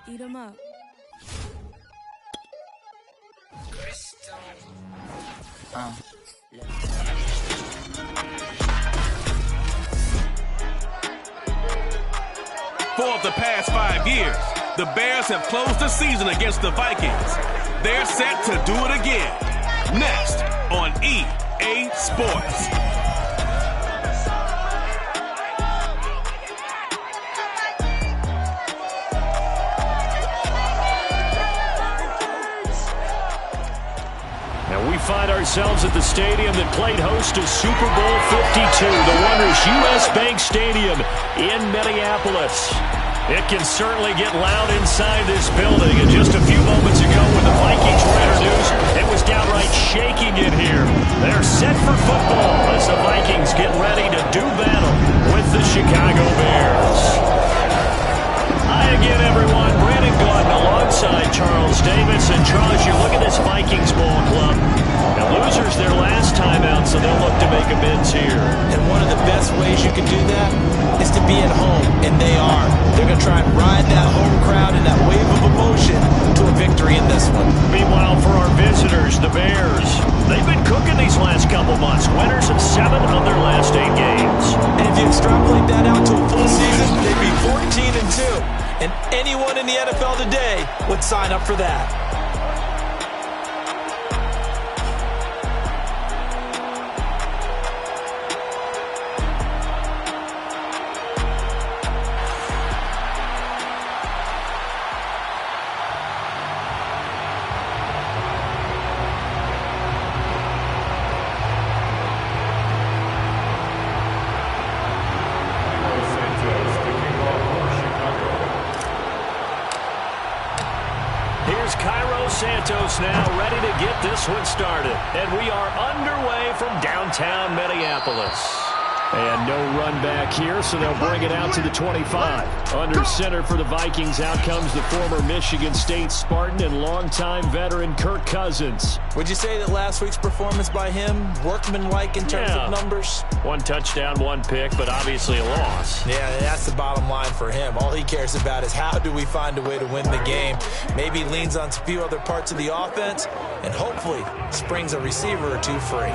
Eat 'em up. For the past 5 years, the Bears have closed the season against the Vikings. They're set to do it again. Next on EA Sports. And we find ourselves at the stadium that played host to Super Bowl 52, the wondrous U.S. Bank Stadium in Minneapolis. It can certainly get loud inside this building. And just a few moments ago when the Vikings were introduced, it was downright shaking in here. They're set for football as the Vikings get ready to do battle with the Chicago Bears. Hi again, everyone. Brandon Gordon alongside Charles Davis. And Charles, you look at this Vikings ball club. And losers their last time out, so they'll look to make amends here. And one of the best ways you can do that is to be at home, and they are. They're going to try and ride that home crowd and that wave of emotion to a victory in this one. Meanwhile, for our visitors, the Bears, they've been cooking these last couple months. Winners of 7 of their last 8 games. And if you extrapolate that out to a full season, they'd be 14-2. And anyone in the NFL today would sign up for that. Santos now ready to get this one started. And we are underway from downtown Minneapolis. And no run back here, so they'll bring it out to the 25. Under center for the Vikings, out comes the former Michigan State Spartan and longtime veteran Kirk Cousins. Would you say that last week's performance by him, workmanlike in terms of numbers? 1 touchdown, 1 pick, but obviously a loss. Yeah, that's the bottom line for him. All he cares about is how do we find a way to win the game. Maybe leans on a few other parts of the offense, and hopefully springs a receiver or 2 free.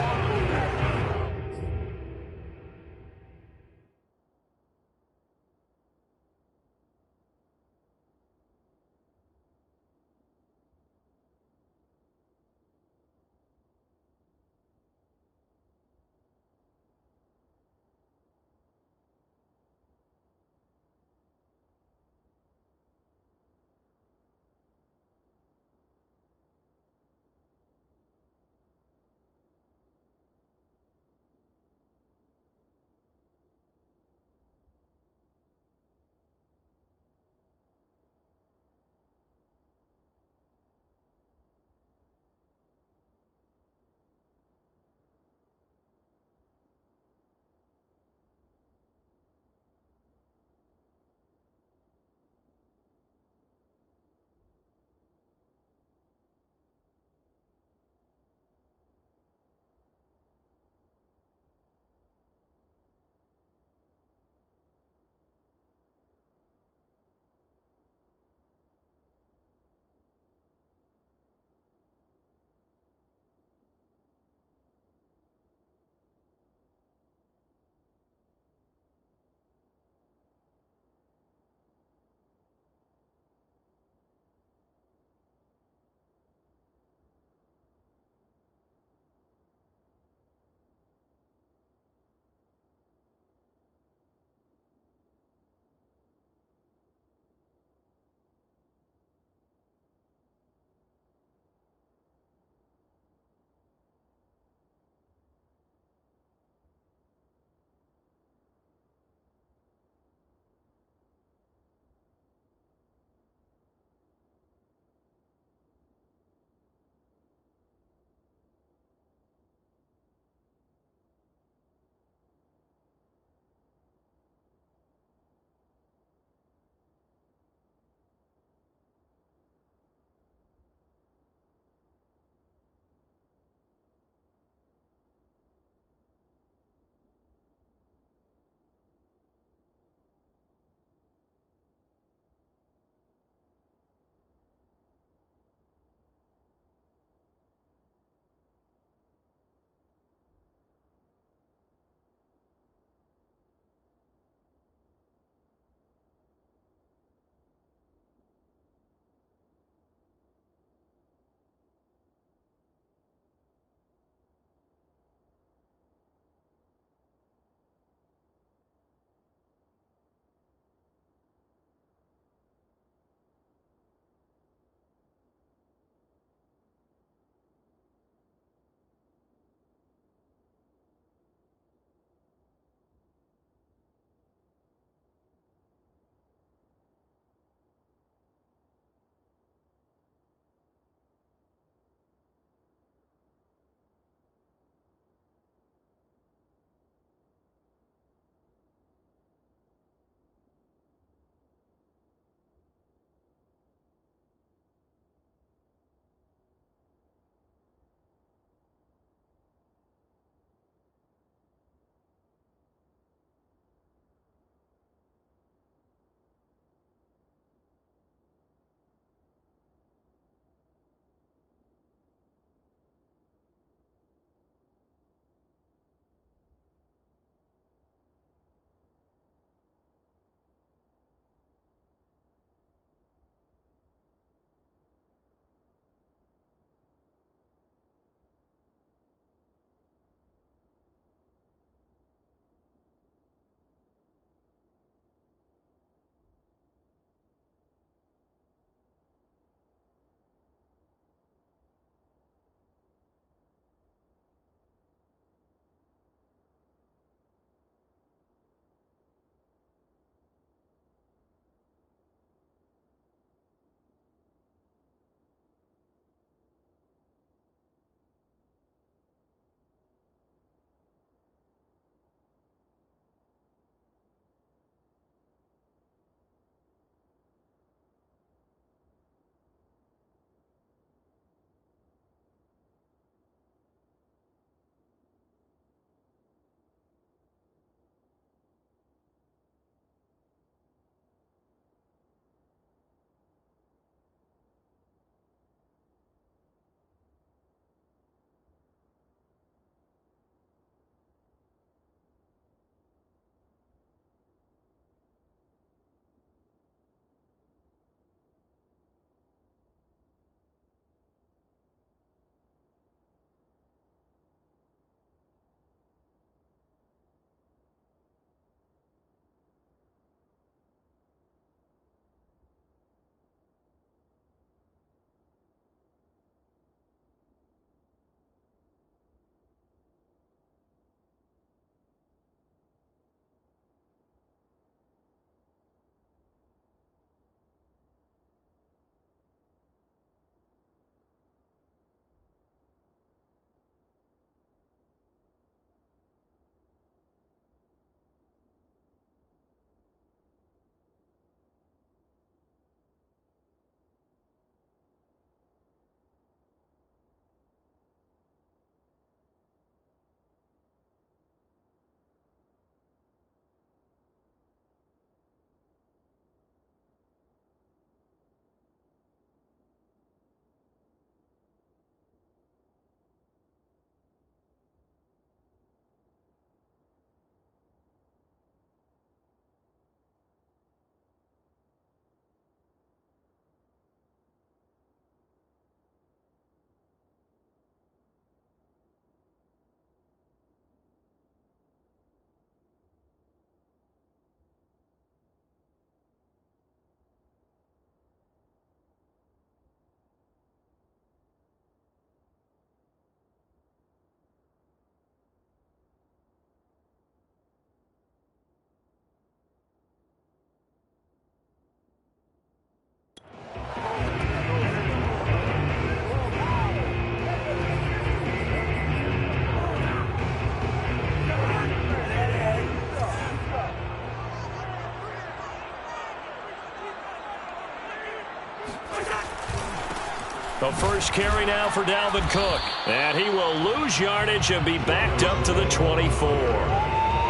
The first carry now for Dalvin Cook. And he will lose yardage and be backed up to the 24.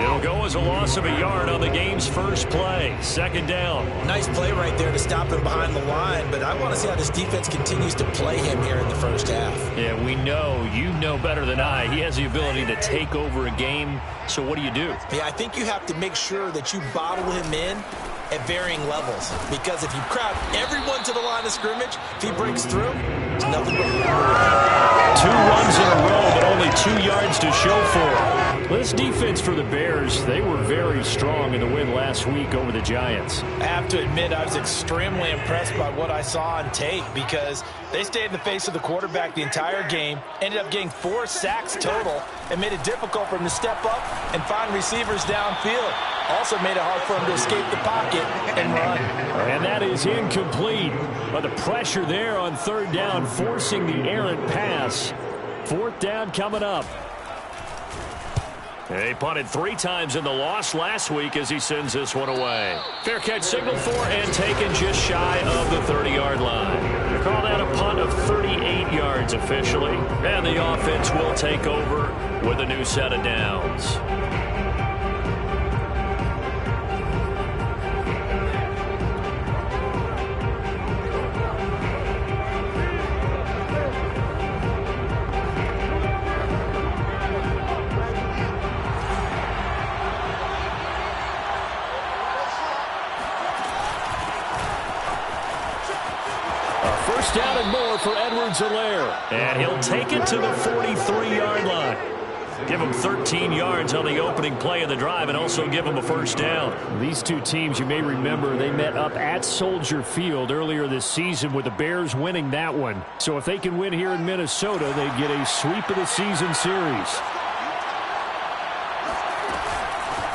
It'll go as a loss of a yard on the game's first play. Second down. Nice play right there to stop him behind the line, but I want to see how this defense continues to play him here in the first half. Yeah, we know, you know better than I, he has the ability to take over a game. So what do you do? Yeah, I think you have to make sure that you bottle him in at varying levels, because if you crowd everyone to the line of scrimmage, if he breaks through, it's nothing but 2 runs in a row, but only 2 yards to show for it. This defense for the Bears, they were very strong in the win last week over the Giants. I have to admit, I was extremely impressed by what I saw on tape, because they stayed in the face of the quarterback the entire game, ended up getting 4 sacks total, and made it difficult for him to step up and find receivers downfield. Also made it hard for him to escape the pocket and run. And that is incomplete. But the pressure there on third down, forcing the errant pass. Fourth down coming up. He punted 3 times in the loss last week as he sends this one away. Fair catch signaled for and taken just shy of the 30-yard line. They call that a punt of 38 yards officially. And the offense will take over with a new set of downs. First down and more for Edwards-Helaire. And he'll take it to the 43-yard line. Give him 13 yards on the opening play of the drive and also give him a first down. These two teams, you may remember, they met up at Soldier Field earlier this season with the Bears winning that one. So if they can win here in Minnesota, they get a sweep of the season series.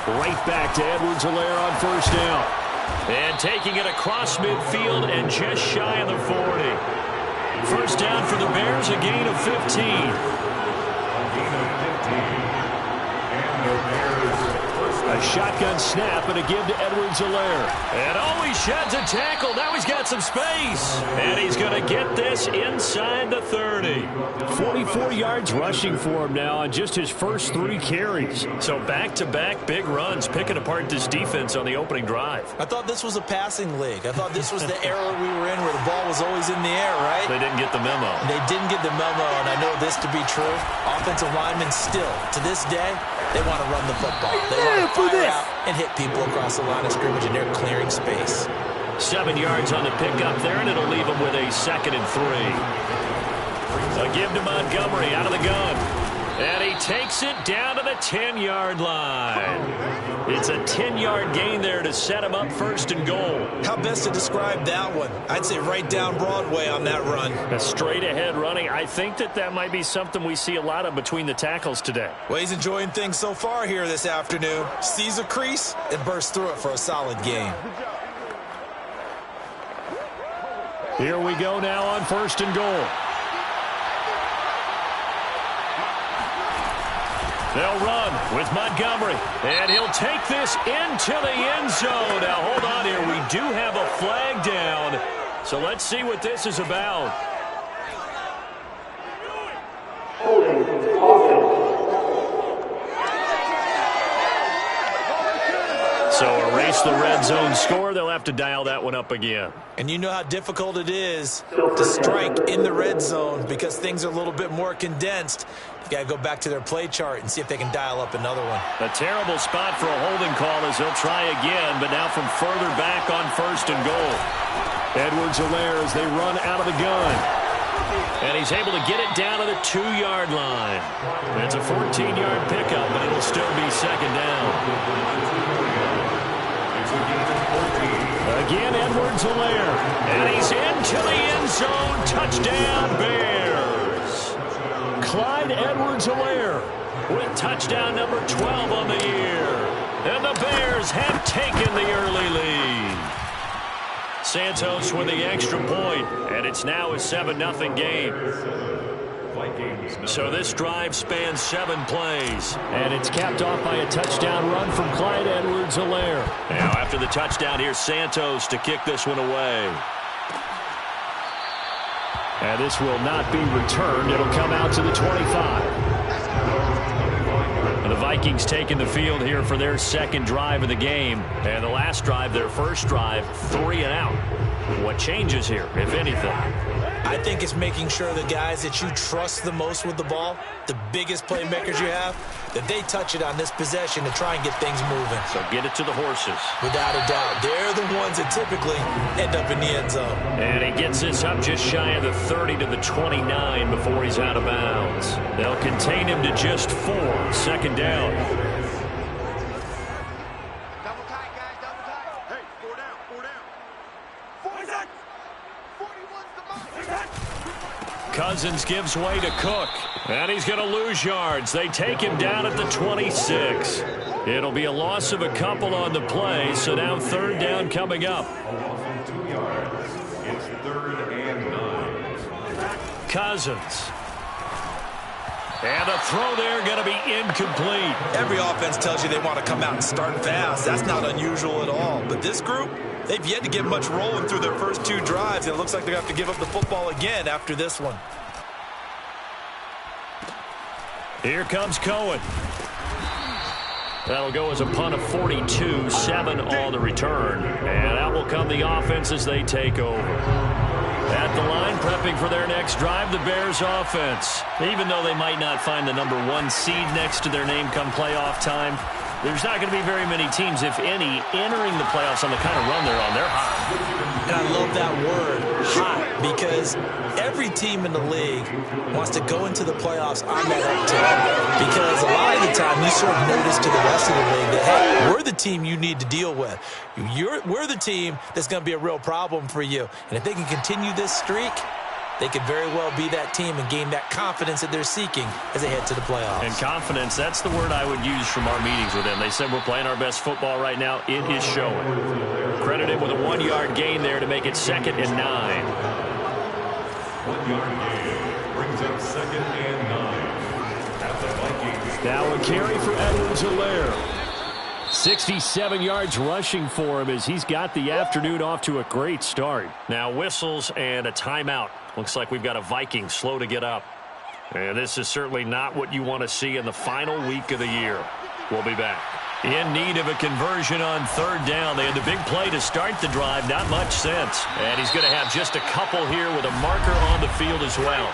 Right back to Edwards-Helaire on first down. And taking it across midfield and just shy of the 40. First down for the Bears, a gain of 15. A shotgun snap and a give to Edwards-Helaire. And he sheds a tackle. Now he's got some space. And he's going to get this inside the 30. 44 yards rushing for him now on just his first 3 carries. So back-to-back big runs, picking apart this defense on the opening drive. I thought this was a passing league. I thought this was the era we were in where the ball was always in the air, right? They didn't get the memo. They didn't get the memo, and I know this to be true. Offensive linemen still, to this day, they want to run the football. They want to fire out and hit people across the line of scrimmage, and they're clearing space. 7 yards on the pickup there, and it'll leave them with a 2nd and 3. A give to Montgomery out of the gun. And he takes it down to the 10-yard line. It's a 10-yard gain there to set him up first and goal. How best to describe that one? I'd say right down Broadway on that run. A straight-ahead running. I think that might be something we see a lot of between the tackles today. Well, he's enjoying things so far here this afternoon. Sees a crease and bursts through it for a solid gain. Here we go now on first and goal. They'll run with Montgomery, and he'll take this into the end zone. Now, hold on here. We do have a flag down, so let's see what this is about. So erase the red zone score. They'll have to dial that one up again. And you know how difficult it is to strike in the red zone because things are a little bit more condensed. You got to go back to their play chart and see if they can dial up another one. A terrible spot for a holding call as they'll try again, but now from further back on first and goal. Edwards-Helaire as they run out of the gun. And he's able to get it down to the 2-yard line. It's a 14-yard pickup, but it'll still be second down. Again, Edwards-Helaire. And he's into the end zone. Touchdown, Bears. Clyde Edwards-Helaire with touchdown number 12 on the year. And the Bears have taken the early lead. Santos with the extra point, and it's now a 7-0 game. So this drive spans 7 plays. And it's capped off by a touchdown run from Clyde Edwards-Helaire. Now after the touchdown, here's Santos to kick this one away. And this will not be returned. It'll come out to the 25. And the Vikings taking the field here for their second drive of the game. And the last drive, their first drive, 3 and out. What changes here, if anything? I think it's making sure the guys that you trust the most with the ball, the biggest playmakers you have, that they touch it on this possession to try and get things moving. So get it to the horses. Without a doubt. They're the ones that typically end up in the end zone. And he gets this up just shy of the 30 to the 29 before he's out of bounds. They'll contain him to just 4. Second down. Double tight, guys, double tight. Hey, 4 down, 4 down. 40's that? 41's the mark. Cousins gives way to Cook. And he's going to lose yards. They take him down at the 26. It'll be a loss of a couple on the play, so now third down coming up. Loss of 2 yards. It's 3rd and 9. Cousins. And a throw there going to be incomplete. Every offense tells you they want to come out and start fast. That's not unusual at all. But this group, they've yet to get much rolling through their first 2 drives. And it looks like they're going to have to give up the football again after this one. Here comes Cohen. That'll go as a punt of 42, 7 on the return. And out will come the offense as they take over. At the line, prepping for their next drive, the Bears offense. Even though they might not find the number 1 seed next to their name come playoff time, there's not going to be very many teams, if any, entering the playoffs on the kind of run they're on. They're hot. And I love that word, hot, because every team in the league wants to go into the playoffs on that uptick. Because a lot of the time you sort of notice to the rest of the league that, hey, we're the team you need to deal with. We're the team that's going to be a real problem for you. And if they can continue this streak, they could very well be that team and gain that confidence that they're seeking as they head to the playoffs. And confidence, that's the word I would use from our meetings with them. They said we're playing our best football right now. It is showing. Credited with a 1-yard gain there to make it 2nd and 9. 1-yard gain brings up 2nd and 9. At the Vikings. Now a carry for Edwards-Helaire. 67 yards rushing for him as he's got the afternoon off to a great start. Now whistles and a timeout. Looks like we've got a Viking slow to get up. And this is certainly not what you want to see in the final week of the year. We'll be back. In need of a conversion on third down. They had the big play to start the drive. Not much sense. And he's going to have just a couple here with a marker on the field as well.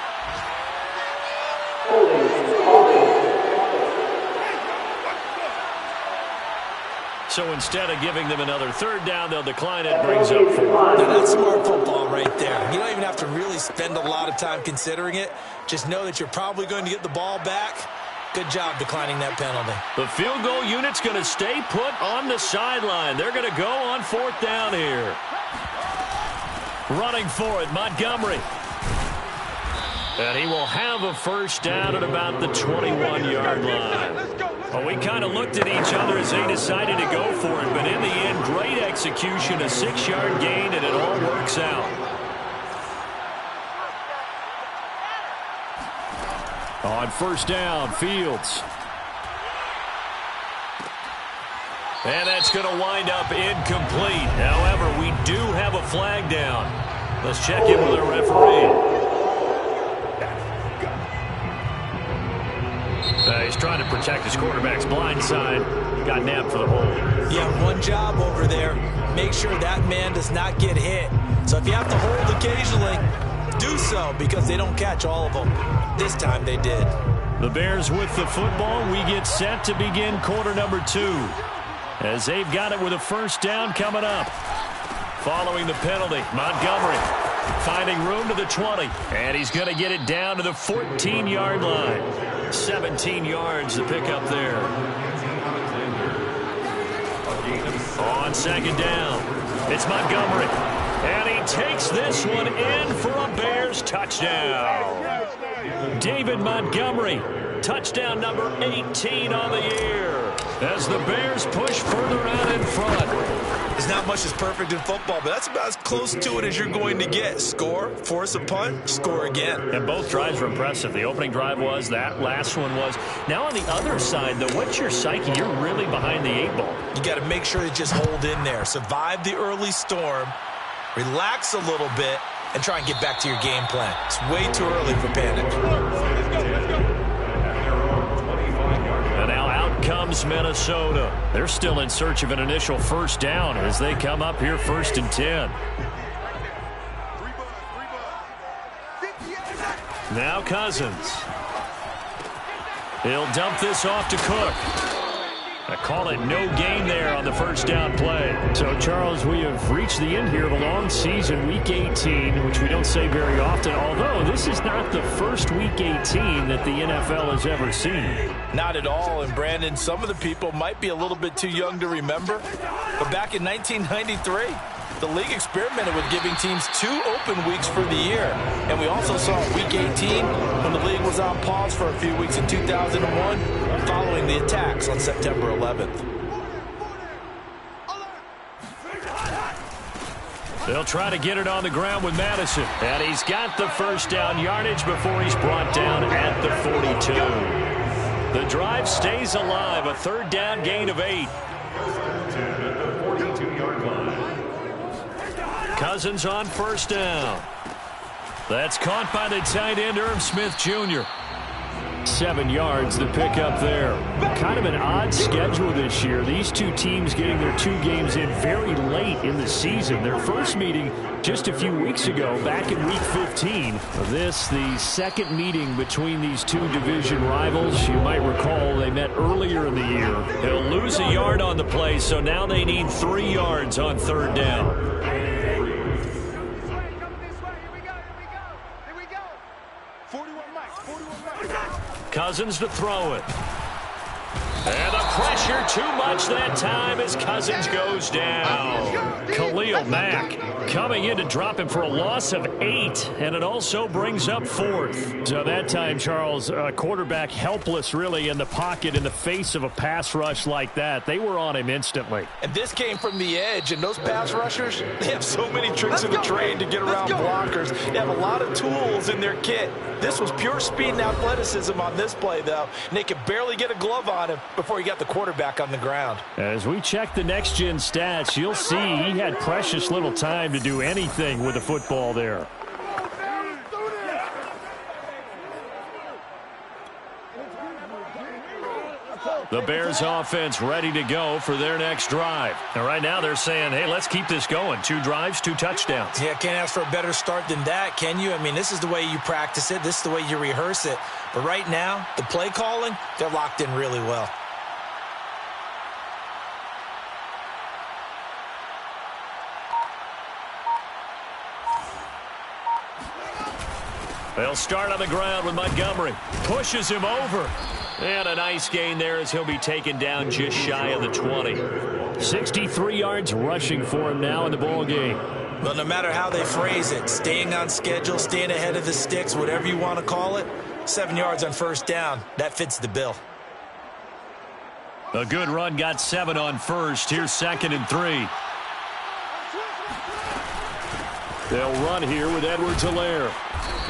So instead of giving them another third down, they'll decline it. Brings up 4. Now, that's smart football right there. You don't even have to really spend a lot of time considering it. Just know that you're probably going to get the ball back. Good job declining that penalty. The field goal unit's going to stay put on the sideline. They're going to go on 4th down here. Running for it, Montgomery. And he will have a first down at about the 21-yard line. Well, we kind of looked at each other as they decided to go for it, but in the end, great execution, a 6-yard gain, and it all works out. On first down, Fields. And that's going to wind up incomplete. However, we do have a flag down. Let's check in with our referee. He's trying to protect his quarterback's blind side. Got nabbed for the hold. You have one job over there. Make sure that man does not get hit. So if you have to hold occasionally, do so because they don't catch all of them. This time they did. The Bears with the football. We get set to begin quarter number 2. As they've got it with a first down coming up. Following the penalty, Montgomery finding room to the 20. And he's going to get it down to the 14-yard line. 17 yards to pick up there. On second down, it's Montgomery. And he takes this one in for a Bears touchdown. David Montgomery, touchdown number 18 on the year. As the Bears push further out in front. There's not much that's perfect in football, but that's about as close to it as you're going to get. Score, force a punt, score again. And both drives were impressive. The opening drive was, that last one was. Now on the other side, though, what's your psyche? You're really behind the 8 ball. You got to make sure to just hold in there. Survive the early storm. Relax a little bit. and try and get back to your game plan. It's way too early for panic. And now out comes Minnesota. They're still in search of an initial first down as they come up here 1st and 10. Now Cousins. He'll dump this off to Cook. I call it no gain there on the first down play. So, Charles, we have reached the end here of a long season, Week 18, which we don't say very often, although this is not the first Week 18 that the NFL has ever seen. Not at all, and Brandon, some of the people might be a little bit too young to remember, but back in 1993, the league experimented with giving teams 2 open weeks for the year. And we also saw Week 18 when the league was on pause for a few weeks in 2001 following the attacks on September 11th. They'll try to get it on the ground with Madison. And he's got the first down yardage before he's brought down at the 42. The drive stays alive, a 3rd down gain of 8. Cousins on first down. That's caught by the tight end, Irv Smith Jr. 7 yards, the pickup there. Kind of an odd schedule this year. These two teams getting their 2 games in very late in the season. Their first meeting just a few weeks ago, back in Week 15. This, the second meeting between these 2 division rivals. You might recall they met earlier in the year. He'll lose a yard on the play, so now they need 3 yards on 3rd down. Cousins to throw it. And the pressure too much that time as Cousins goes down. Khalil Mack coming in to drop him for a loss of 8, and it also brings up 4th. So that time, Charles, quarterback helpless really in the pocket in the face of a pass rush like that. They were on him instantly. And this came from the edge, and those pass rushers, they have so many tricks in the trade to get around blockers. They have a lot of tools in their kit. This was pure speed and athleticism on this play, though, and they could barely get a glove on him before he got the quarterback on the ground. As we check the next-gen stats, you'll see he had precious little time to do anything with the football there. The Bears offense ready to go for their next drive. And right now they're saying, hey, let's keep this going. 2 drives, 2 touchdowns. Yeah, can't ask for a better start than that, can you? I mean, this is the way you practice it. This is the way you rehearse it. But right now, the play calling, they're locked in really well. They'll start on the ground with Montgomery. Pushes him over. And a nice gain there as he'll be taken down just shy of the 20. 63 yards rushing for him now in the ball game. Well, no matter how they phrase it, staying on schedule, staying ahead of the sticks, whatever you want to call it, 7 yards on first down, that fits the bill. A good run got 7 on first. Here's 2nd and 3. They'll run here with Edwards-Helaire.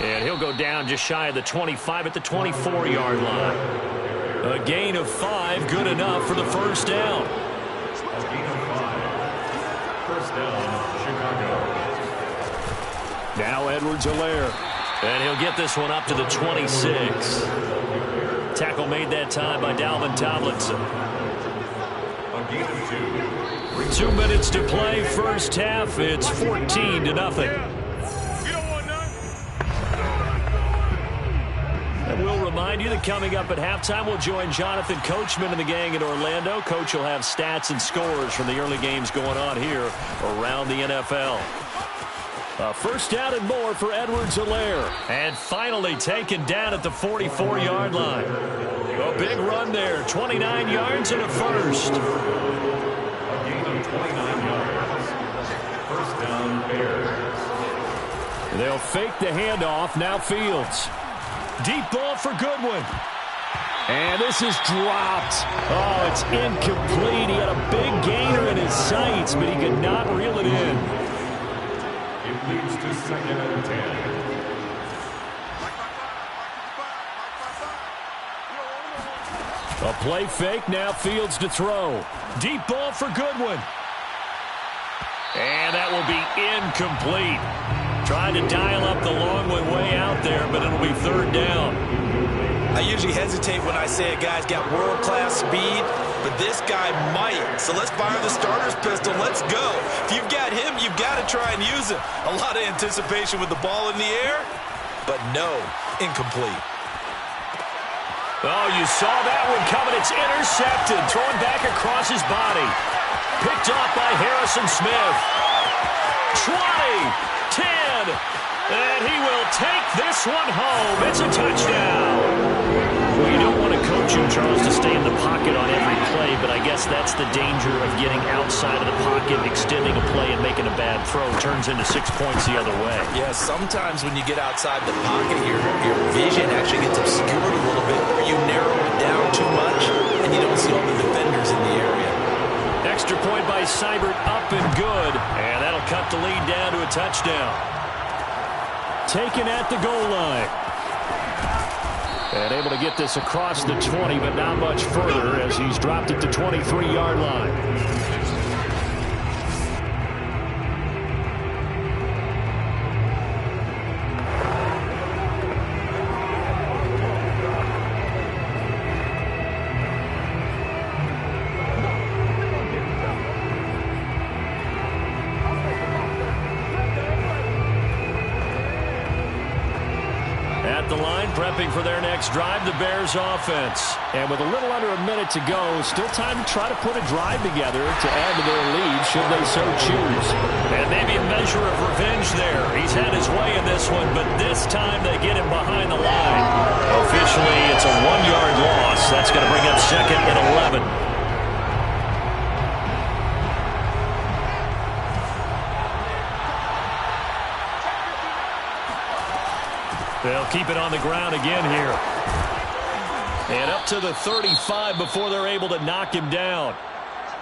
And he'll go down just shy of the 25 at the 24-yard line. A gain of 5, good enough for the first down. A gain of 5. First down, Chicago. Now Edwards-Helaire. And he'll get this one up to the 26. Tackle made that time by Dalvin Tomlinson. A gain of 2. 2 minutes to play, first half. It's 14-0. And we'll remind you that coming up at halftime, we'll join Jonathan Coachman and the gang in Orlando. Coach will have stats and scores from the early games going on here around the NFL. First down and more for Edwards-Helaire. And finally taken down at the 44-yard line. A big run there, 29 yards and a first. A gain of 29 yards. First down, Bears. They'll fake the handoff, now Fields. Deep ball for Goodwin. And this is dropped. Oh, it's incomplete. He had a big gainer in his sights, but he could not reel it in. It leads to 2nd and 10. A play fake, now Fields to throw. Deep ball for Goodwin. And that will be incomplete. Trying to dial up the long way out there, but it'll be third down. I usually hesitate when I say a guy's got world-class speed, but this guy might. So let's fire the starter's pistol. Let's go. If you've got him, you've got to try and use him. A lot of anticipation with the ball in the air, but no, incomplete. Oh, you saw that one coming. It's intercepted. Thrown back across his body. Picked off by Harrison Smith. 20, 10, and he will take this one home. It's a touchdown. Well, you don't want to coach him, Charles, to stay in the pocket on every play, but I guess that's the danger of getting outside of the pocket, extending a play, and making a bad throw. Turns into 6 points the other way. Yeah, sometimes when you get outside the pocket, your vision actually gets obscured a little bit, or you narrow it down too much, and you don't see all the defenders in the area. Extra point by Seibert, up and good, and that'll cut the lead down to a touchdown. Taken at the goal line. And able to get this across the 20, but not much further as he's dropped it to 23-yard line. Prepping for their next drive, the Bears offense. And with a little under a minute to go, still time to try to put a drive together to add to their lead should they so choose. And maybe a measure of revenge there. He's had his way in this one, but this time they get him behind the line. Officially, it's a 1-yard loss. That's going to bring up second and 11. They'll keep it on the ground again here. And up to the 35 before they're able to knock him down.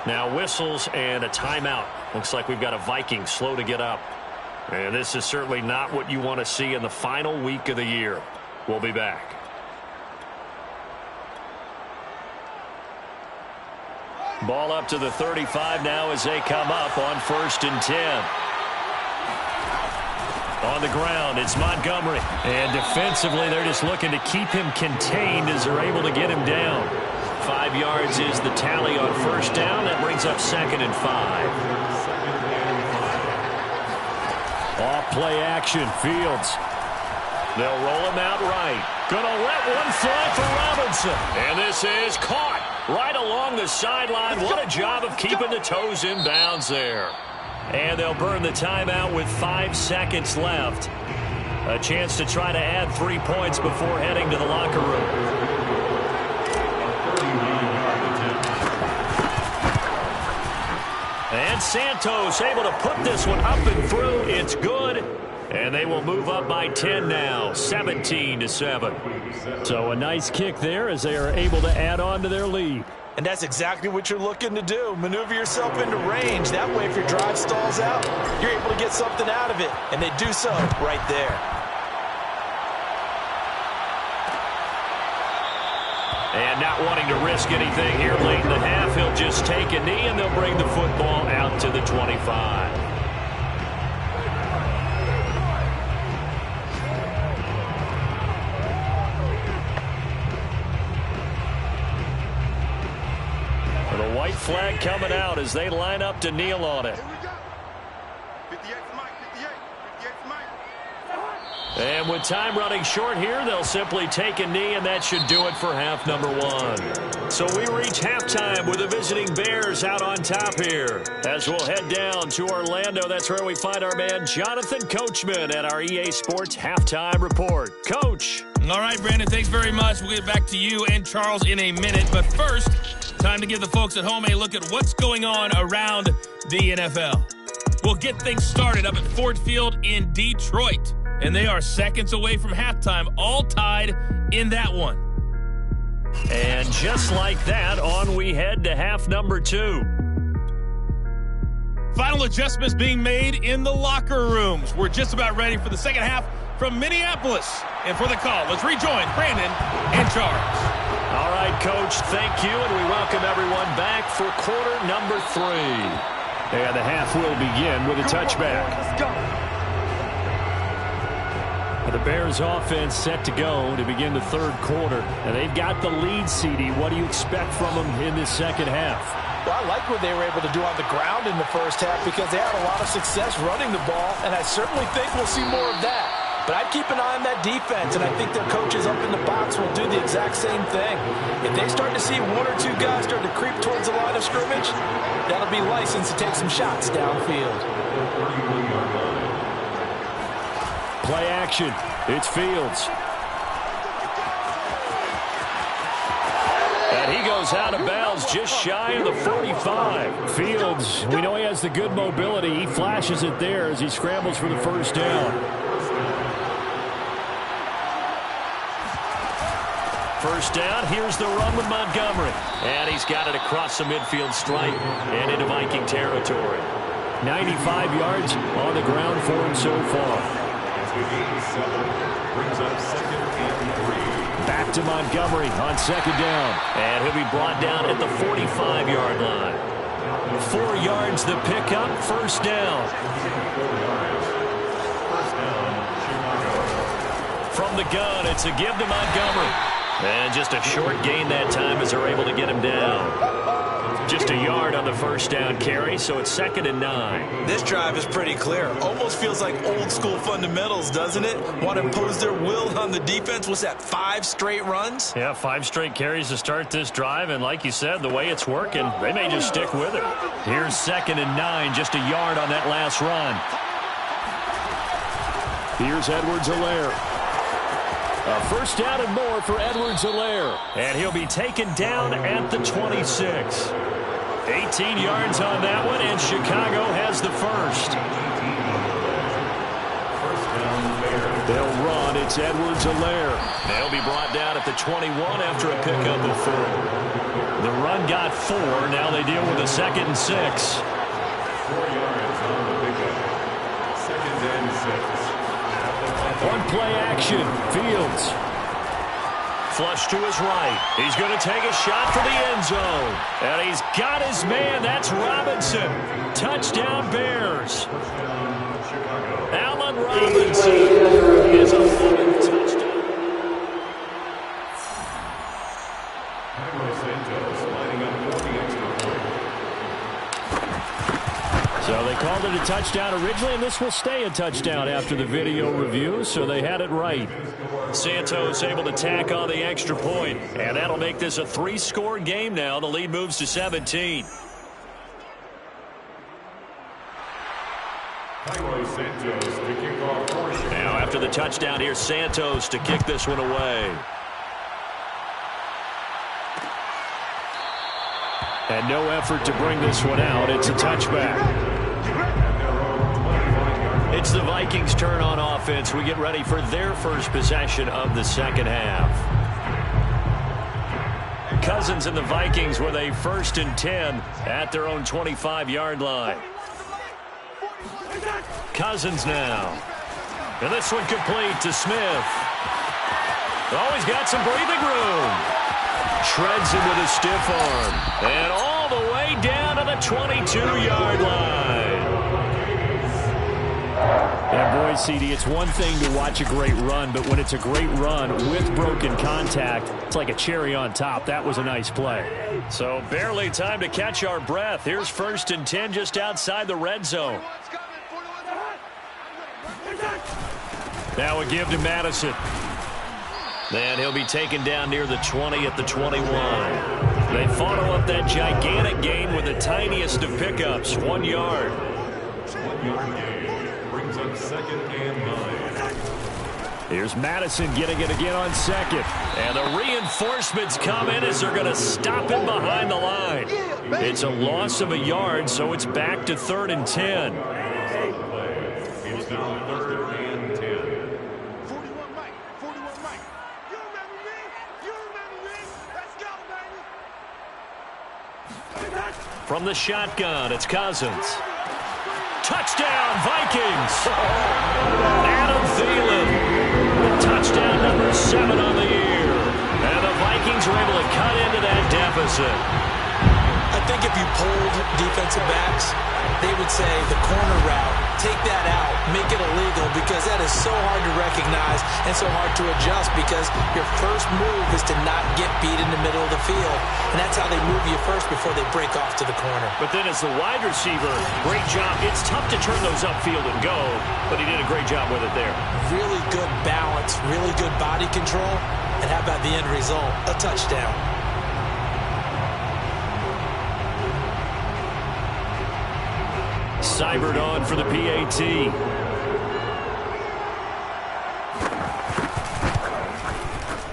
Now whistles and a timeout. Looks like we've got a Viking slow to get up. And this is certainly not what you want to see in the final week of the year. We'll be back. Ball up to the 35 now as they come up on 1st and 10. On the ground, it's Montgomery. And defensively, they're just looking to keep him contained as they're able to get him down. 5 yards is the tally on 1st down. That brings up 2nd and 5. Off play action, Fields. They'll roll him out right. Gonna let one fly for Robinson. And this is caught right along the sideline. What a job of keeping the toes in bounds there. And they'll burn the timeout with 5 seconds left. A chance to try to add 3 points before heading to the locker room. And Santos able to put this one up and through. It's good. And they will move up by 10 now, 17-7. So a nice kick there as they are able to add on to their lead. And that's exactly what you're looking to do. Maneuver yourself into range. That way, if your drive stalls out, you're able to get something out of it. And they do so right there. And not wanting to risk anything here late in the half, he'll just take a knee, and they'll bring the football out to the 25. The white flag coming out as they line up to kneel on it. And with time running short here, they'll simply take a knee, and that should do it for half number 1. So we reach halftime with the visiting Bears out on top here. As we'll head down to Orlando, that's where we find our man Jonathan Coachman at our EA Sports Halftime Report. Coach. All right, Brandon, thanks very much. We'll get back to you and Charles in a minute. But first, time to give the folks at home a look at what's going on around the NFL. We'll get things started up at Ford Field in Detroit. And they are seconds away from halftime, all tied in that one. And just like that, on we head to half number 2. Final adjustments being made in the locker rooms. We're just about ready for the second half from Minneapolis. And for the call, let's rejoin Brandon and Charles. All right, Coach, thank you, and we welcome everyone back for quarter number 3. And the half will begin with a touchback. Let's go. The Bears offense set to go to begin the third quarter. And they've got the lead, CD. What do you expect from them in this second half? Well, I like what they were able to do on the ground in the first half because they had a lot of success running the ball, and I certainly think we'll see more of that. But I'd keep an eye on that defense, and I think their coaches up in the box will do the exact same thing. If they start to see one or two guys start to creep towards the line of scrimmage, that'll be license to take some shots downfield. Play action. It's Fields. And he goes out of bounds just shy of the 45. Fields, we know he has the good mobility. He flashes it there as he scrambles for the first down. First down, here's the run with Montgomery. And he's got it across the midfield stripe and into Viking territory. 95 yards on the ground for him so far. Back to Montgomery on second down. And he'll be brought down at the 45-yard line. 4 yards the pickup, first down. From the gun, it's a give to Montgomery. And just a short gain that time as they're able to get him down. Just a yard on the first down carry, so it's 2nd and 9. This drive is pretty clear. Almost feels like old school fundamentals, doesn't it? Want to impose their will on the defense. Was that 5 straight runs? Yeah, 5 straight carries to start this drive, and like you said, the way it's working, they may just stick with it. Here's 2nd and 9, just a yard on that last run. Here's Edwards-Helaire. A first down and more for Edwards-Helaire. And he'll be taken down at the 26. 18 yards on that one, and Chicago has the first. They'll run. It's Edwards-Helaire. They'll be brought down at the 21 after a pickup of 4. The run got 4. Now they deal with a 2nd and 6. 4 yards on the pickup. 2nd and 6. On play action, Fields. Flush to his right. He's going to take a shot for the end zone. And he's got his man. That's Robinson. Touchdown, Bears. Allen Robinson is a full touchdown. So they called it a touchdown originally, and this will stay a touchdown after the video review, so they had it right. Santos able to tack on the extra point, and that'll make this a 3-score game now. The lead moves to 17. Now after the touchdown, here's Santos to kick this one away. And no effort to bring this one out. It's a touchback. It's the Vikings' turn on offense. We get ready for their first possession of the second half. Cousins and the Vikings with a 1st and 10 at their own 25-yard line. Cousins now. And this one complete to Smith. Always got some breathing room. Shreds him with a stiff arm. And all the way down to the 22-yard line. And boy, CD, it's one thing to watch a great run, but when it's a great run with broken contact, it's like a cherry on top. That was a nice play. So barely time to catch our breath. Here's 1st and 10 just outside the red zone. Now a give to Madison. Then he'll be taken down near the 20 at the 21. They follow up that gigantic gain with the tiniest of pickups, 1 yard. 1 yard gain brings up 2nd and 9. Here's Madison getting it again on 2nd. And the reinforcements come in as they're going to stop him behind the line. It's a loss of a yard, so it's back to 3rd and 10. It's now 3rd and 10. 41 Mike. 41 Mike. You remember me? You remember me? Let's go, baby. From the shotgun, it's Cousins. Touchdown, Vikings! Adam Thielen. Touchdown number 7 on the year. And the Vikings are able to cut into that deficit. I think think if you polled defensive backs, they would say the corner route, take that out, make it illegal, because that is so hard to recognize and so hard to adjust, because your first move is to not get beat in the middle of the field. And that's how they move you first before they break off to the corner. But then as the wide receiver, great job. It's tough to turn those upfield and go, but he did a great job with it there. Really good balance, really good body control, and how about the end result? A touchdown. Seibert on for the PAT.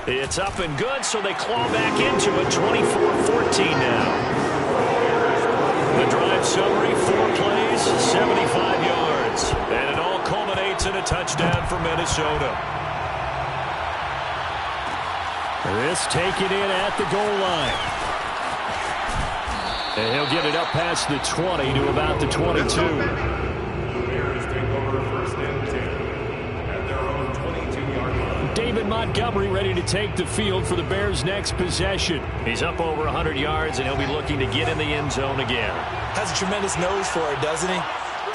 It's up and good, so they claw back into it. 24-14 now. The drive summary, 4 plays, 75 yards. And it all culminates in a touchdown for Minnesota. This taken in at the goal line. And he'll get it up past the 20 to about the 22. The Bears take over first and 10 at their own 22-yard line. David Montgomery ready to take the field for the Bears' next possession. He's up over 100 yards, and he'll be looking to get in the end zone again. Has a tremendous nose for it, doesn't he?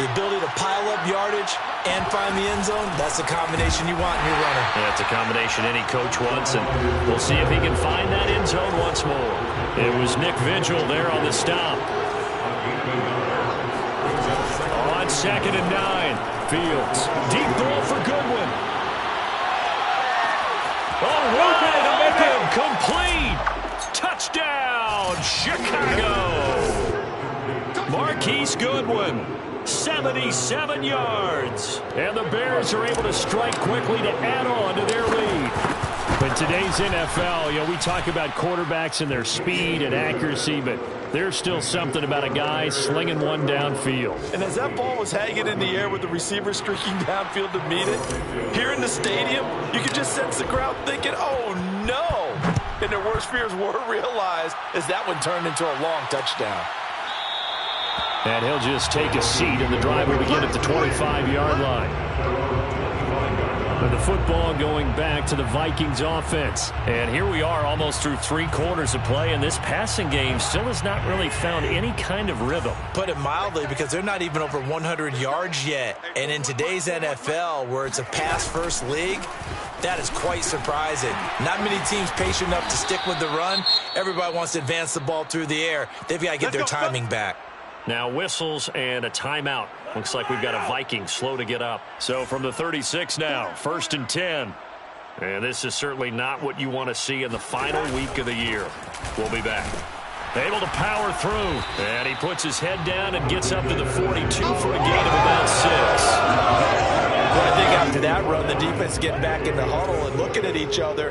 The ability to pile up yardage and find the end zone, that's the combination you want in your runner. Yeah, it's a combination any coach wants, and we'll see if he can find that end zone once more. It was Nick Vigil there on the stop. On 2nd and 9, Fields. Deep ball for Goodwin. Oh, right to make him complete. Touchdown, Chicago. Marquise Goodwin. 77 yards. And the Bears are able to strike quickly to add on to their lead. In today's NFL, we talk about quarterbacks and their speed and accuracy, but there's still something about a guy slinging one downfield. And as that ball was hanging in the air with the receiver streaking downfield to meet it, here in the stadium, you could just sense the crowd thinking, oh, no. And their worst fears were realized as that one turned into a long touchdown. And he'll just take a seat, and the drive will begin at the 25-yard line. And the football going back to the Vikings offense. And here we are almost through 3 quarters of play, and this passing game still has not really found any kind of rhythm. Put it mildly, because they're not even over 100 yards yet. And in today's NFL, where it's a pass-first league, that is quite surprising. Not many teams patient enough to stick with the run. Everybody wants to advance the ball through the air. They've got to get their timing back. Now whistles and a timeout. Looks like we've got a Viking slow to get up. So from the 36 now, 1st and 10. And this is certainly not what you want to see in the final week of the year. We'll be back. Able to power through. And he puts his head down and gets up to the 42 for a gain of about 6. Well, I think after that run, the defense getting back in the huddle and looking at each other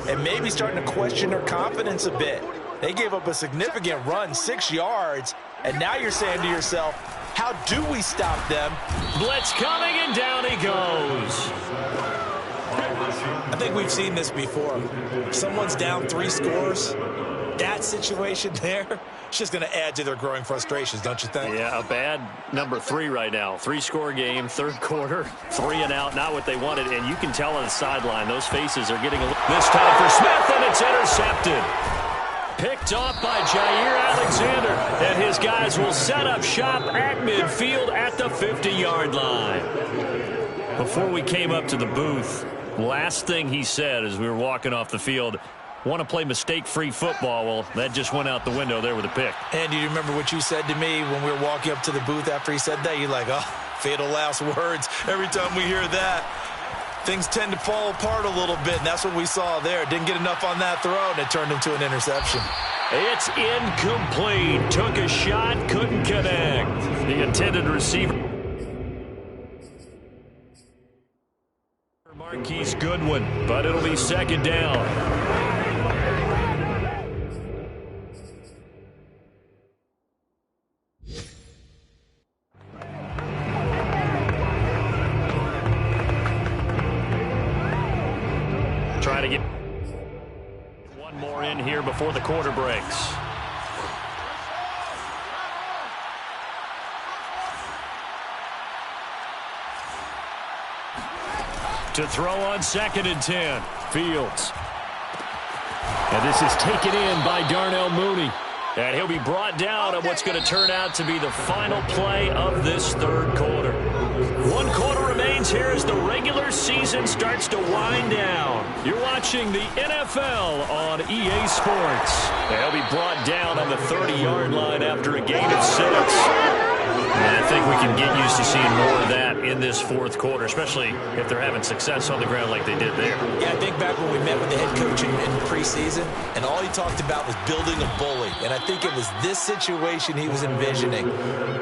and maybe starting to question their confidence a bit. They gave up a significant run, 6 yards, and now you're saying to yourself, how do we stop them? Blitz coming, and down he goes. I think we've seen this before. If someone's down 3 scores, that situation there, it's just going to add to their growing frustrations, don't you think? Yeah, a bad number 3 right now. 3-score game, 3rd quarter, 3 and out, not what they wanted. And you can tell on the sideline, those faces are getting a little. This time for Smith, and it's intercepted. Picked off by Jair Alexander. And his guys will set up shop at midfield at the 50-yard line. Before we came up to the booth, last thing he said as we were walking off the field, want to play mistake-free football. Well, that just went out the window there with a pick. And do you remember what you said to me when we were walking up to the booth after he said that? You're like, oh, fatal last words. Every time we hear that, things tend to fall apart a little bit, and that's what we saw there. Didn't get enough on that throw, and it turned into an interception. It's incomplete. Took a shot, couldn't connect. The intended receiver. Marquise Goodwin, but it'll be 2nd down. Try to get one more in here before the quarter breaks. To throw on 2nd and 10. Fields. And this is taken in by Darnell Mooney. And he'll be brought down on what's going to turn out to be the final play of this third quarter. 1 quarter remains here as the regular season starts to wind down. You're watching the NFL on EA Sports. They'll be brought down on the 30-yard line after a gain of 6. And I think we can get used to seeing more of that in this fourth quarter, especially if they're having success on the ground like they did there. Yeah, I think back when we met with the head coach in preseason, and all he talked about was building a bully. And I think it was this situation he was envisioning.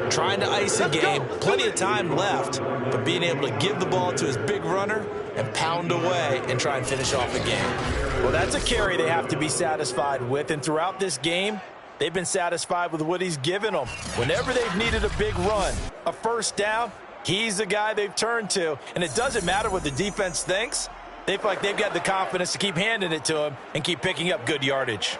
Trying to ice a game, plenty of time left, but being able to give the ball to his big runner and pound away and try and finish off the game. Well, that's a carry they have to be satisfied with, and throughout this game, they've been satisfied with what he's given them. Whenever they've needed a big run, a first down, he's the guy they've turned to. And it doesn't matter what the defense thinks. They feel like they've got the confidence to keep handing it to him and keep picking up good yardage.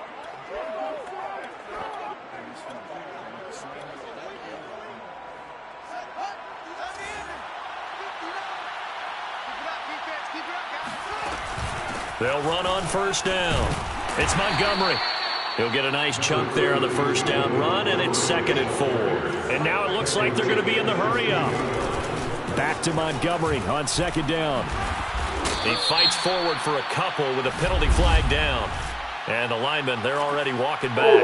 They'll run on first down. It's Montgomery. He'll get a nice chunk there on the first down run, and it's 2nd and 4. And now it looks like they're going to be in the hurry-up. Back to Montgomery on 2nd down. He fights forward for a couple with a penalty flag down. And the linemen, they're already walking back.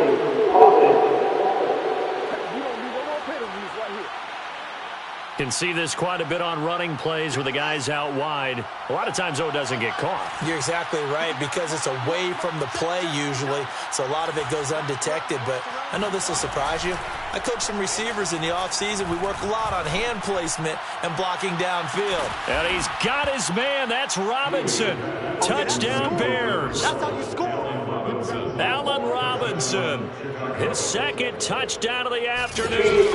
Can see this quite a bit on running plays where the guy's out wide. A lot of times, though, it doesn't get caught. You're exactly right, because it's away from the play usually, so a lot of it goes undetected. But I know this will surprise you. I coach some receivers in the offseason. We work a lot on hand placement and blocking downfield. And he's got his man. That's Robinson. Touchdown, Bears. That's how you score. Allen Robinson. His 2nd touchdown of the afternoon.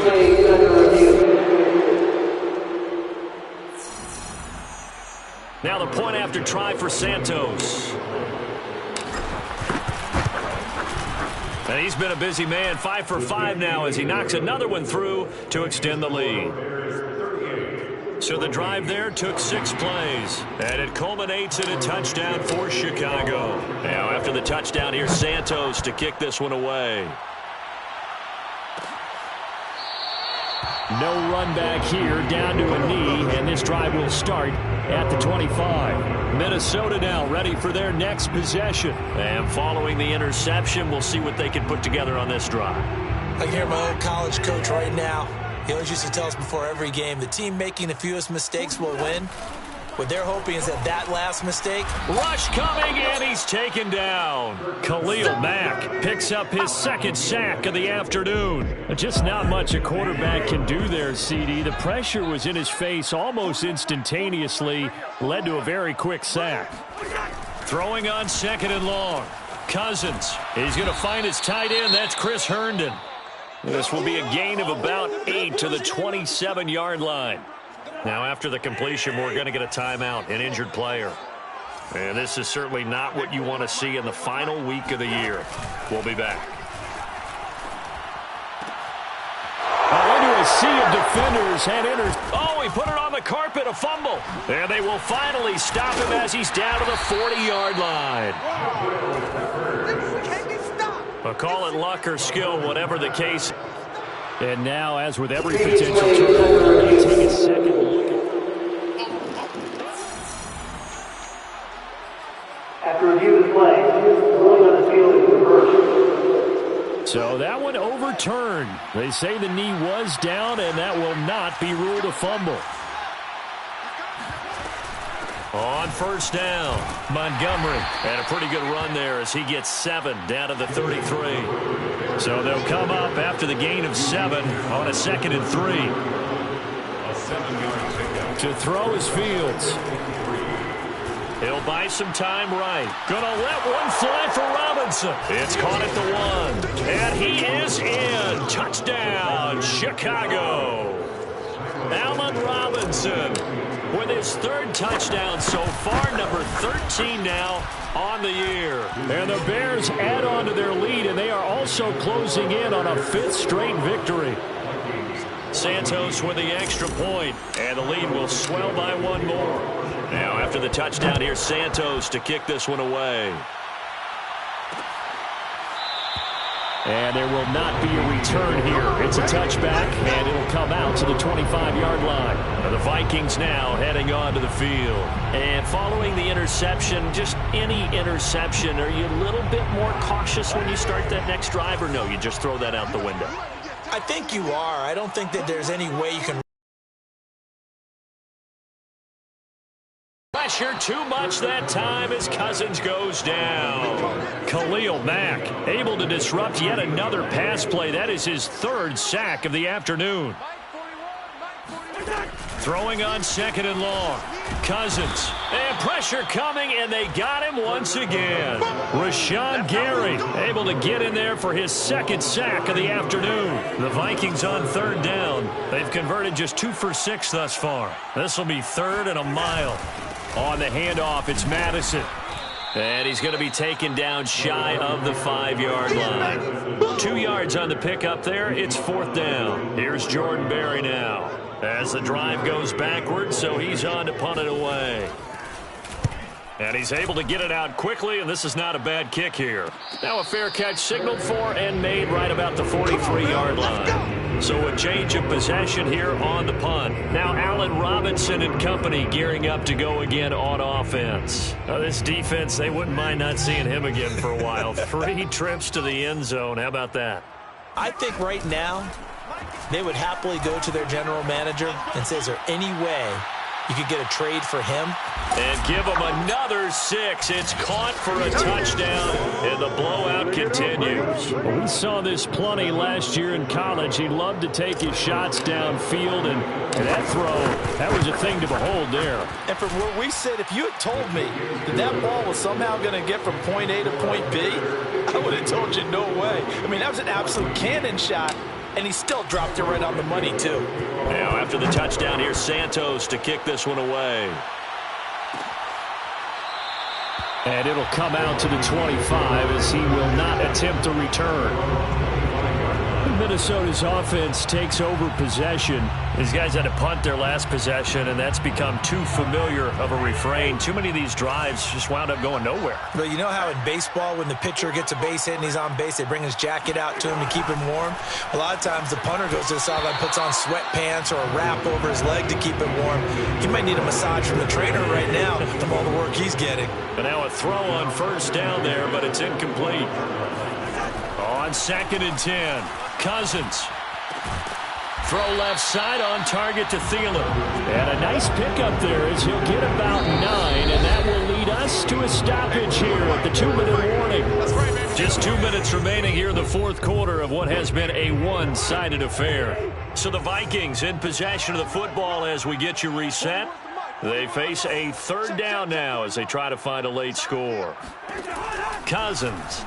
Now the point after try for Santos. And he's been a busy man, 5 for 5 now as he knocks another one through to extend the lead. So the drive there took 6 plays, and it culminates in a touchdown for Chicago. Now after the touchdown, here's Santos to kick this one away. No run back here, down to a knee, and this drive will start at the 25. Minnesota now ready for their next possession. And following the interception, we'll see what they can put together on this drive. I can hear my old college coach right now. He always used to tell us before every game, the team making the fewest mistakes will win. What they're hoping is that last mistake. Rush coming, and he's taken down. Khalil Mack picks up his 2nd sack of the afternoon. Just not much a quarterback can do there, CD. The pressure was in his face almost instantaneously, led to a very quick sack. Throwing on 2nd and long. Cousins. He's going to find his tight end. That's Chris Herndon. This will be a gain of about 8 to the 27-yard line. Now, after the completion, we're going to get a timeout, an injured player. And this is certainly not what you want to see in the final week of the year. We'll be back. Into a sea of defenders and enters. Oh, he put it on the carpet, a fumble. And they will finally stop him as he's down to the 40-yard line. But call it luck or skill, whatever the case. And now, as with every potential turnover, they take a second look at. After review of the play, ruling on the field is reversed. So that one overturned. They say the knee was down, and that will not be ruled a fumble. On first down, Montgomery. And a pretty good run there as he gets 7 down to the 33. So they'll come up after the gain of 7 on a 2nd and 3. A 7-yard pickup. To throw is Fields. He'll buy some time right. Gonna let one fly for Robinson. It's caught at the 1. And he is in. Touchdown, Chicago. Allen Robinson with his 3rd touchdown so far, number 13 now on the year. And the Bears add on to their lead, and they are also closing in on a 5th straight victory. Santos with the extra point, and the lead will swell by 1 more. Now, after the touchdown, here's Santos to kick this one away. And there will not be a return here. It's a touchback, and it'll come out to the 25-yard line. The Vikings now heading onto the field. And following the interception, just any interception, are you a little bit more cautious when you start that next drive, or no, you just throw that out the window? I think you are. I don't think that there's any way you can. Pressure too much that time as Cousins goes down. Khalil Mack able to disrupt yet another pass play. That is his third sack of the afternoon. Throwing on 2nd and long. Cousins. And pressure coming, and they got him once again. Rashawn Gary able to get in there for his second sack of the afternoon. The Vikings on 3rd down. They've converted just 2 for 6 thus far. This will be 3rd and a mile. On the handoff, it's Madison. And he's going to be taken down shy of the 5-yard line. 2 yards on the pickup there. It's 4th down. Here's Jordan Berry now. As the drive goes backwards, so he's on to punt it away. And he's able to get it out quickly, and this is not a bad kick here. Now a fair catch signaled for and made right about the 43-yard line. So a change of possession here on the punt. Now Allen Robinson and company gearing up to go again on offense. Now this defense, they wouldn't mind not seeing him again for a while. 3 trips to the end zone. How about that? I think right now they would happily go to their general manager and say, is there any way you could get a trade for him? And give him another 6. It's caught for a touchdown, and the blowout continues. We saw this plenty last year in college. He loved to take his shots downfield, and that throw, that was a thing to behold there. And from where we sit, if you had told me that that ball was somehow going to get from point A to point B, I would have told you no way. I mean, that was an absolute cannon shot. And he still dropped it right on the money, too. Now, after the touchdown, here's Santos to kick this one away. And it'll come out to the 25 as he will not attempt a return. Minnesota's offense takes over possession. These guys had to punt their last possession, and that's become too familiar of a refrain. Too many of these drives just wound up going nowhere. But you know how in baseball, when the pitcher gets a base hit and he's on base, they bring his jacket out to him to keep him warm? A lot of times the punter goes to the sideline, puts on sweatpants or a wrap over his leg to keep it warm. He might need a massage from the trainer right now from all the work he's getting. And now a throw on 1st down there, but it's incomplete. On 2nd and 10. Cousins. Throw left side on target to Thielen. And a nice pickup there as he'll get about 9, and that will lead us to a stoppage here at the 2-minute warning. Just 2 minutes remaining here in the 4th quarter of what has been a one-sided affair. So the Vikings in possession of the football as we get you reset. They face a 3rd down now as they try to find a late score. Cousins.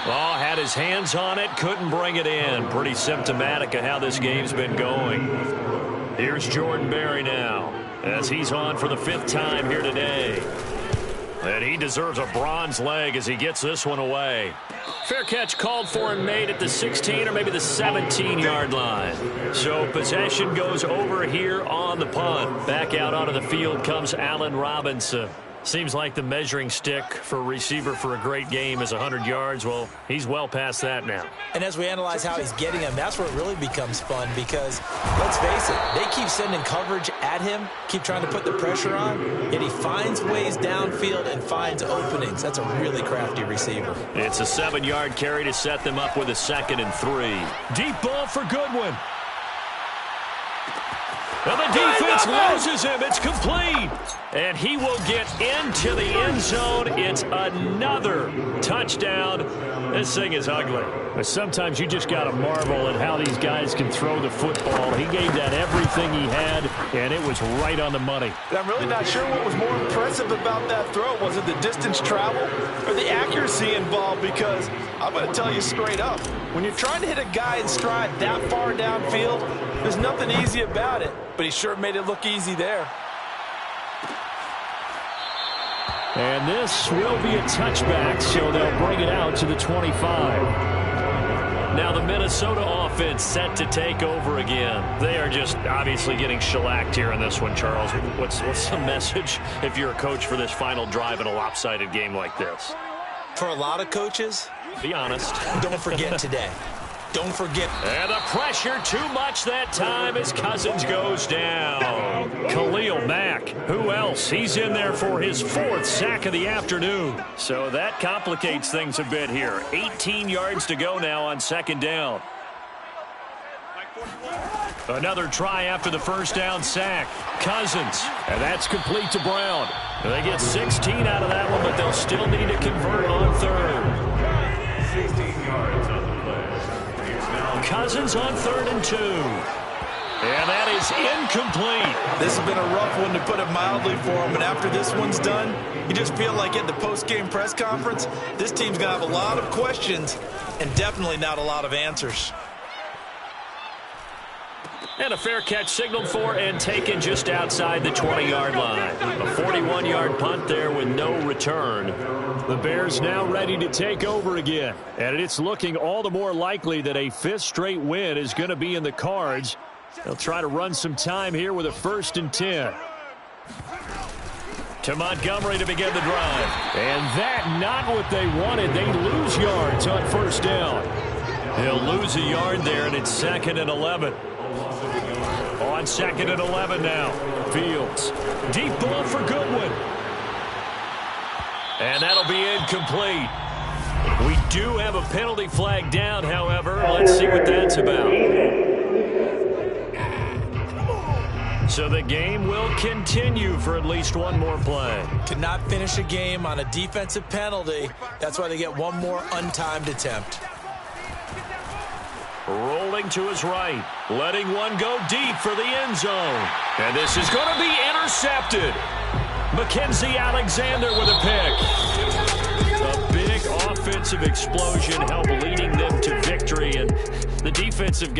Oh, had his hands on it, couldn't bring it in. Pretty symptomatic of how this game's been going. Here's Jordan Berry now as he's on for the 5th time here today. And he deserves a bronze leg as he gets this one away. Fair catch called for and made at the 16 or maybe the 17-yard line. So possession goes over here on the punt. Back out onto the field comes Allen Robinson. Seems like the measuring stick for a receiver for a great game is 100 yards. Well, he's well past that now. And as we analyze how he's getting them, that's where it really becomes fun because, let's face it, they keep sending coverage at him, keep trying to put the pressure on, yet he finds ways downfield and finds openings. That's a really crafty receiver. It's a 7-yard carry to set them up with a 2nd and 3. Deep ball for Goodwin. And the defense loses him. It's complete. And he will get into the end zone. It's another touchdown. This thing is ugly. But sometimes you just got to marvel at how these guys can throw the football. He gave that everything he had, and it was right on the money. But I'm really not sure what was more impressive about that throw. Was it the distance traveled or the accuracy involved? Because I'm going to tell you straight up, when you're trying to hit a guy in stride that far downfield, there's nothing easy about it. But he sure made it look easy there. And this will be a touchback, so they'll bring it out to the 25. Now the Minnesota offense set to take over again. They are just obviously getting shellacked here in this one, Charles. What's the message if you're a coach for this final drive in a lopsided game like this? For a lot of coaches, be honest. don't forget today. Don't forget. And the pressure too much that time as Cousins goes down. Khalil Mack. Who else? He's in there for his 4th sack of the afternoon. So that complicates things a bit here. 18 yards to go now on 2nd down. Another try after the first down sack. Cousins. And that's complete to Brown. They get 16 out of that one, but they'll still need to convert on 3rd. 16 yards on the play. Cousins on 3rd and 2. And that is incomplete. This has been a rough one, to put it mildly, for him. And after this one's done, you just feel like at the post-game press conference, this team's going to have a lot of questions and definitely not a lot of answers. And a fair catch signaled for and taken just outside the 20-yard line. A 41-yard punt there with no return. The Bears now ready to take over again. And it's looking all the more likely that a 5th straight win is going to be in the cards. They'll try to run some time here with a 1st and 10. To Montgomery to begin the drive. And that not what they wanted. They lose yards on 1st down. They'll lose a yard there, and it's 2nd and 11. On 2nd and 11 now. Fields. Deep ball for Goodwin. And that'll be incomplete. We do have a penalty flag down, however. Let's see what that's about. So the game will continue for at least one more play. Could not finish a game on a defensive penalty. That's why they get one more untimed attempt. Rolling to his right. Letting one go deep for the end zone. And this is going to be intercepted. Mackenzie Alexander with a pick. A big offensive explosion helped leading them to victory. And the defensive